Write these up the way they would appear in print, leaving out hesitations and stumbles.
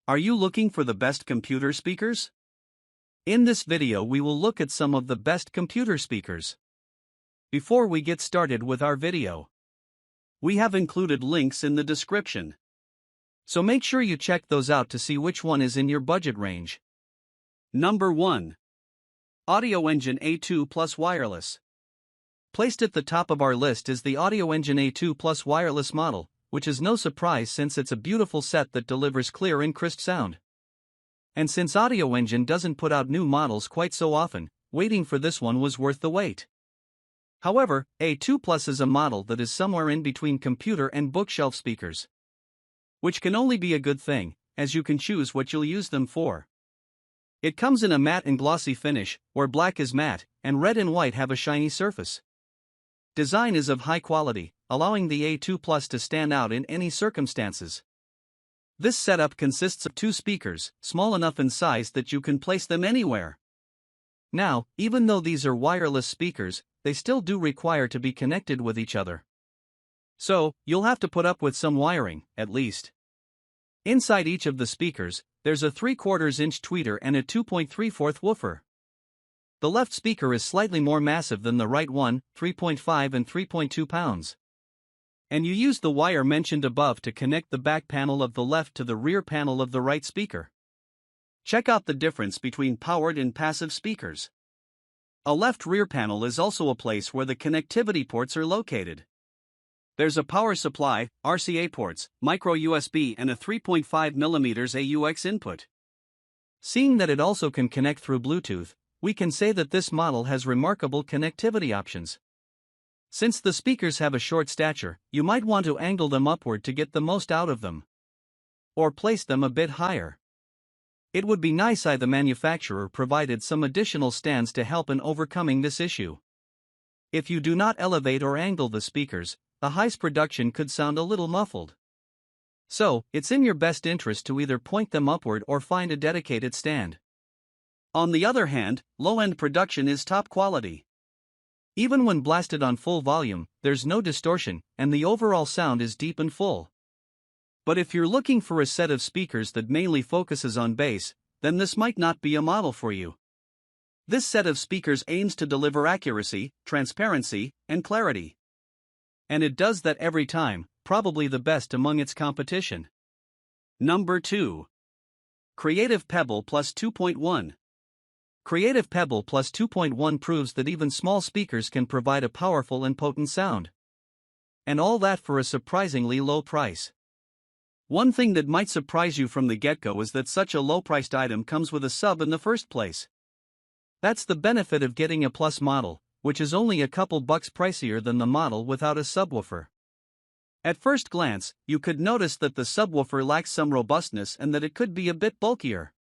Are you looking for the best computer speakers? In this video we will look at some of the best computer speakers. Before we get started with our video, we have included links in the description. So make sure you check those out to see which one is in your budget range. Number 1. Audioengine A2 Wireless. Placed at the top of our list is the Audioengine A2 Wireless model, which is no surprise since it's a beautiful set that delivers clear and crisp sound. And since Audioengine doesn't put out new models quite so often, waiting for this one was worth the wait. However, A2 Plus is a model that is somewhere in between computer and bookshelf speakers, which can only be a good thing, as you can choose what you'll use them for. It comes in a matte and glossy finish, where black is matte, and red and white have a shiny surface. Design is of high quality, allowing the A2 Plus to stand out in any circumstances. This setup consists of two speakers, small enough in size that you can place them anywhere. Now, even though these are wireless speakers, they still do require to be connected with each other. So, you'll have to put up with some wiring, at least. Inside each of the speakers, there's a 3/4 inch tweeter and a 2.34 woofer. The left speaker is slightly more massive than the right one, 3.5 and 3.2 pounds. And you use the wire mentioned above to connect the back panel of the left to the rear panel of the right speaker. Check out the difference between powered and passive speakers. A left rear panel is also a place where the connectivity ports are located. There's a power supply, RCA ports, micro USB and a 3.5mm AUX input. Seeing that it also can connect through Bluetooth, we can say that this model has remarkable connectivity options. Since the speakers have a short stature, you might want to angle them upward to get the most out of them, or place them a bit higher. It would be nice if the manufacturer provided some additional stands to help in overcoming this issue. If you do not elevate or angle the speakers, the highest production could sound a little muffled. So, it's in your best interest to either point them upward or find a dedicated stand. On the other hand, low-end production is top quality. Even when blasted on full volume, there's no distortion, and the overall sound is deep and full. But if you're looking for a set of speakers that mainly focuses on bass, then this might not be a model for you. This set of speakers aims to deliver accuracy, transparency, and clarity. And it does that every time, probably the best among its competition. Number 2. Creative Pebble Plus 2.1. Creative Pebble Plus 2.1 proves that even small speakers can provide a powerful and potent sound. And all that for a surprisingly low price. One thing that might surprise you from the get-go is that such a low-priced item comes with a sub in the first place. That's the benefit of getting a Plus model, which is only a couple bucks pricier than the model without a subwoofer. At first glance, you could notice that the subwoofer lacks some robustness and that it could be a bit bulkier.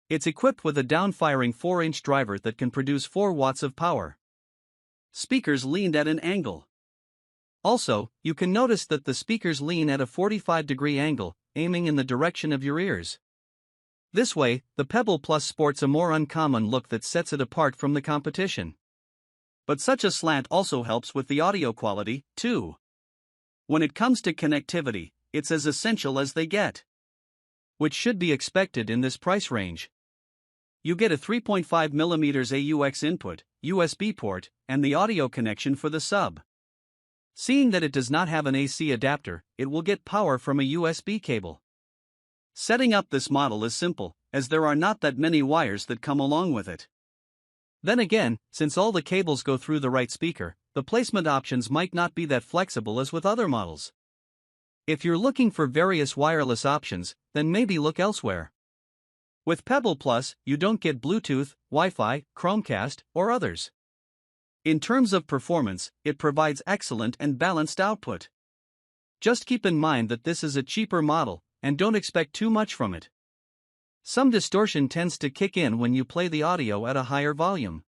It's equipped with a down-firing 4-inch driver that can produce 4 watts of power. Speakers leaned at an angle. Also, you can notice that the speakers lean at a 45-degree angle, aiming in the direction of your ears. This way, the Pebble Plus sports a more uncommon look that sets it apart from the competition. But such a slant also helps with the audio quality, too. When it comes to connectivity, it's as essential as they get, which should be expected in this price range. You get a 3.5mm AUX input, USB port, and the audio connection for the sub. Seeing that it does not have an AC adapter, it will get power from a USB cable. Setting up this model is simple, as there are not that many wires that come along with it. Then again, since all the cables go through the right speaker, the placement options might not be that flexible as with other models. If you're looking for various wireless options, then maybe look elsewhere. With Pebble Plus, you don't get Bluetooth, Wi-Fi, Chromecast, or others. In terms of performance, it provides excellent and balanced output. Just keep in mind that this is a cheaper model, and don't expect too much from it. Some distortion tends to kick in when you play the audio at a higher volume.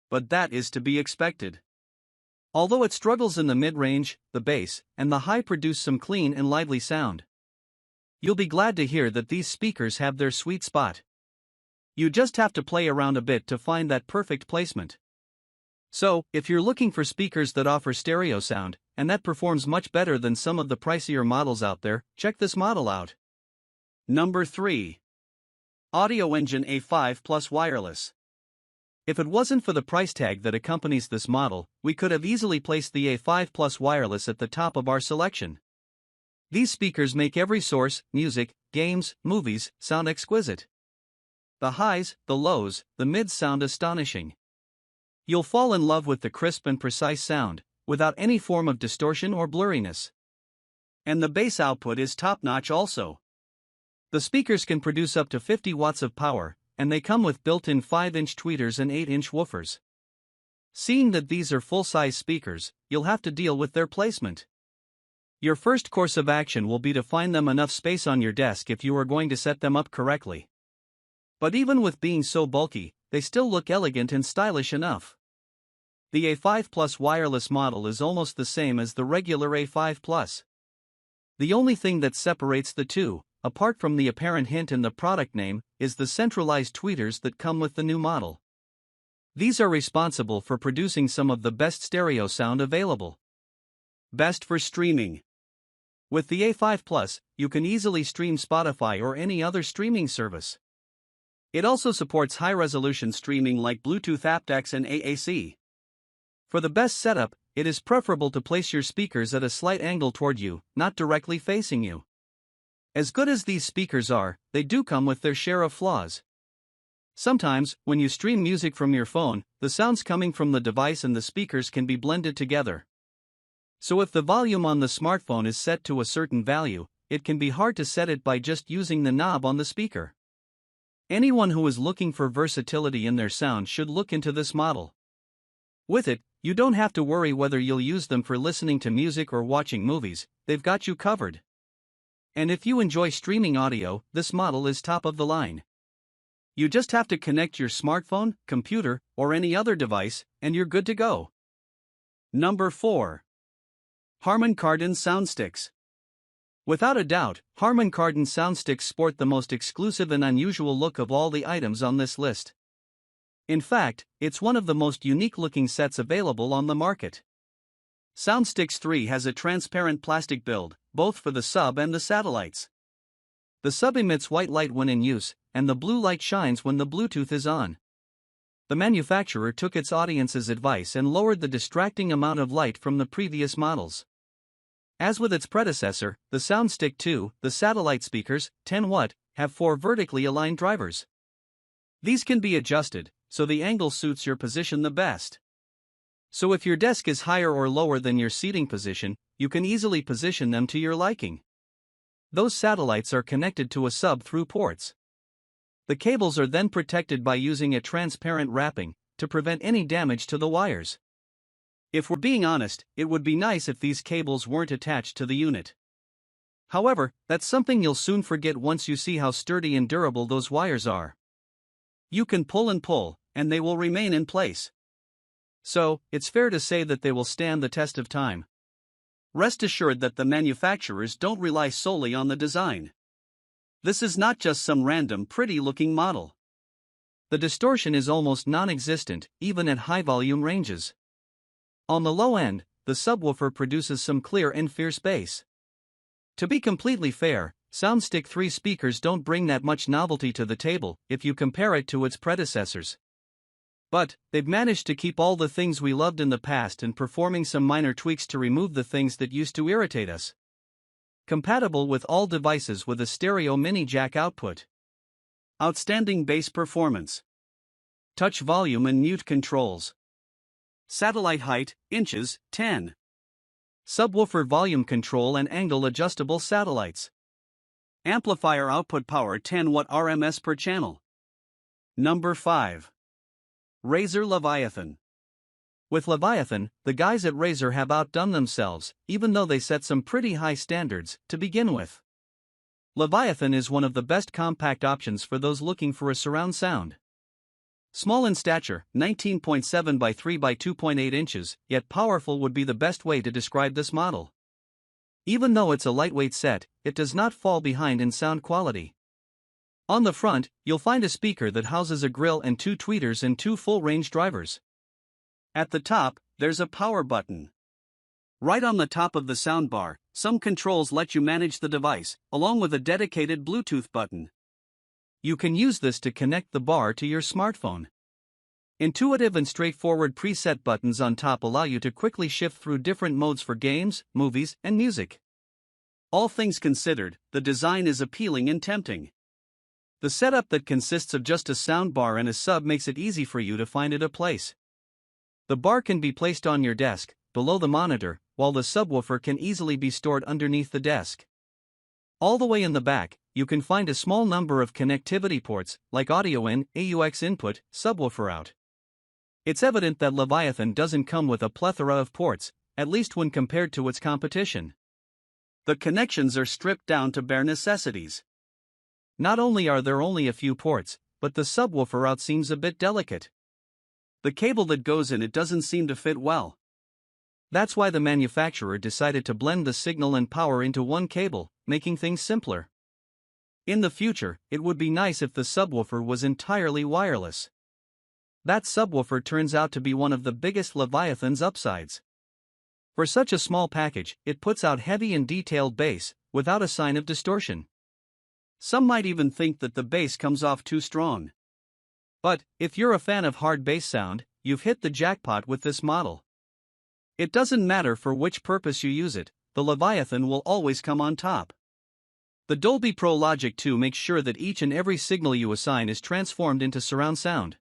But that is to be expected. Although it struggles in the mid-range, the bass, and the high produce some clean and lively sound. You'll be glad to hear that these speakers have their sweet spot. You just have to play around a bit to find that perfect placement. So, if you're looking for speakers that offer stereo sound, and that performs much better than some of the pricier models out there, check this model out. Number 3. Audioengine A5 Wireless. If it wasn't for the price tag that accompanies this model, we could have easily placed the A5 Wireless at the top of our selection. These speakers make every source, music, games, movies, sound exquisite. The highs, the lows, the mids sound astonishing. You'll fall in love with the crisp and precise sound, without any form of distortion or blurriness. And the bass output is top-notch also. The speakers can produce up to 50 watts of power, and they come with built-in 5-inch tweeters and 8-inch woofers. Seeing that these are full-size speakers, you'll have to deal with their placement. Your first course of action will be to find them enough space on your desk if you are going to set them up correctly. But even with being so bulky, they still look elegant and stylish enough. The A5 wireless model is almost the same as the regular A5. The only thing that separates the two, apart from the apparent hint in the product name, is the centralized tweeters that come with the new model. These are responsible for producing some of the best stereo sound available. Best for streaming. With the A5 you can easily stream Spotify or any other streaming service. It also supports high-resolution streaming like Bluetooth aptX and AAC. For the best setup, it is preferable to place your speakers at a slight angle toward you, not directly facing you. As good as these speakers are, they do come with their share of flaws. Sometimes, when you stream music from your phone, the sounds coming from the device and the speakers can be blended together. So if the volume on the smartphone is set to a certain value, it can be hard to set it by just using the knob on the speaker. Anyone who is looking for versatility in their sound should look into this model. With it, you don't have to worry whether you'll use them for listening to music or watching movies, they've got you covered. And if you enjoy streaming audio, this model is top of the line. You just have to connect your smartphone, computer, or any other device, and you're good to go. Number 4. Harman Kardon SoundSticks. Without a doubt, Harman Kardon SoundSticks sport the most exclusive and unusual look of all the items on this list. In fact, it's one of the most unique-looking sets available on the market. SoundSticks 3 has a transparent plastic build, both for the sub and the satellites. The sub emits white light when in use, and the blue light shines when the Bluetooth is on. The manufacturer took its audience's advice and lowered the distracting amount of light from the previous models. As with its predecessor, the SoundStick 2, the satellite speakers, 10 watt, have 4 vertically aligned drivers. These can be adjusted, so the angle suits your position the best. So if your desk is higher or lower than your seating position, you can easily position them to your liking. Those satellites are connected to a sub through ports. The cables are then protected by using a transparent wrapping, to prevent any damage to the wires. If we're being honest, it would be nice if these cables weren't attached to the unit. However, that's something you'll soon forget once you see how sturdy and durable those wires are. You can pull and pull, and they will remain in place. So, it's fair to say that they will stand the test of time. Rest assured that the manufacturers don't rely solely on the design. This is not just some random pretty-looking model. The distortion is almost non-existent, even at high-volume ranges. On the low end, the subwoofer produces some clear and fierce bass. To be completely fair, SoundStick 3 speakers don't bring that much novelty to the table if you compare it to its predecessors. But, they've managed to keep all the things we loved in the past and performing some minor tweaks to remove the things that used to irritate us. Compatible with all devices with a stereo mini jack output. Outstanding bass performance. Touch volume and mute controls. Satellite height, inches, 10. Subwoofer volume control and angle adjustable satellites. Amplifier output power 10 watt RMS per channel. Number 5. Razer Leviathan. With Leviathan, the guys at Razer have outdone themselves, even though they set some pretty high standards to begin with. Leviathan is one of the best compact options for those looking for a surround sound. Small in stature, 19.7 by 3 by 2.8 inches, yet powerful would be the best way to describe this model. Even though it's a lightweight set, it does not fall behind in sound quality. On the front, you'll find a speaker that houses a grill and 2 tweeters and 2 full-range drivers. At the top, there's a power button. Right on the top of the soundbar, Some controls let you manage the device, along with a dedicated Bluetooth button. You can use this to connect the bar to your smartphone. Intuitive and straightforward preset buttons on top allow you to quickly shift through different modes for games, movies, and music. All things considered, the design is appealing and tempting. The setup that consists of just a soundbar and a sub makes it easy for you to find it a place. The bar can be placed on your desk, below the monitor, while the subwoofer can easily be stored underneath the desk. All the way in the back, you can find a small number of connectivity ports, like audio in, AUX input, subwoofer out. It's evident that Leviathan doesn't come with a plethora of ports, at least when compared to its competition. The connections are stripped down to bare necessities. Not only are there only a few ports, but the subwoofer out seems a bit delicate. The cable that goes in it doesn't seem to fit well. That's why the manufacturer decided to blend the signal and power into one cable, making things simpler. In the future, it would be nice if the subwoofer was entirely wireless. That subwoofer turns out to be one of the biggest Leviathan's upsides. For such a small package, it puts out heavy and detailed bass, without a sign of distortion. Some might even think that the bass comes off too strong. But, if you're a fan of hard bass sound, you've hit the jackpot with this model. It doesn't matter for which purpose you use it, the Leviathan will always come on top. The Dolby Pro Logic 2 makes sure that each and every signal you assign is transformed into surround sound.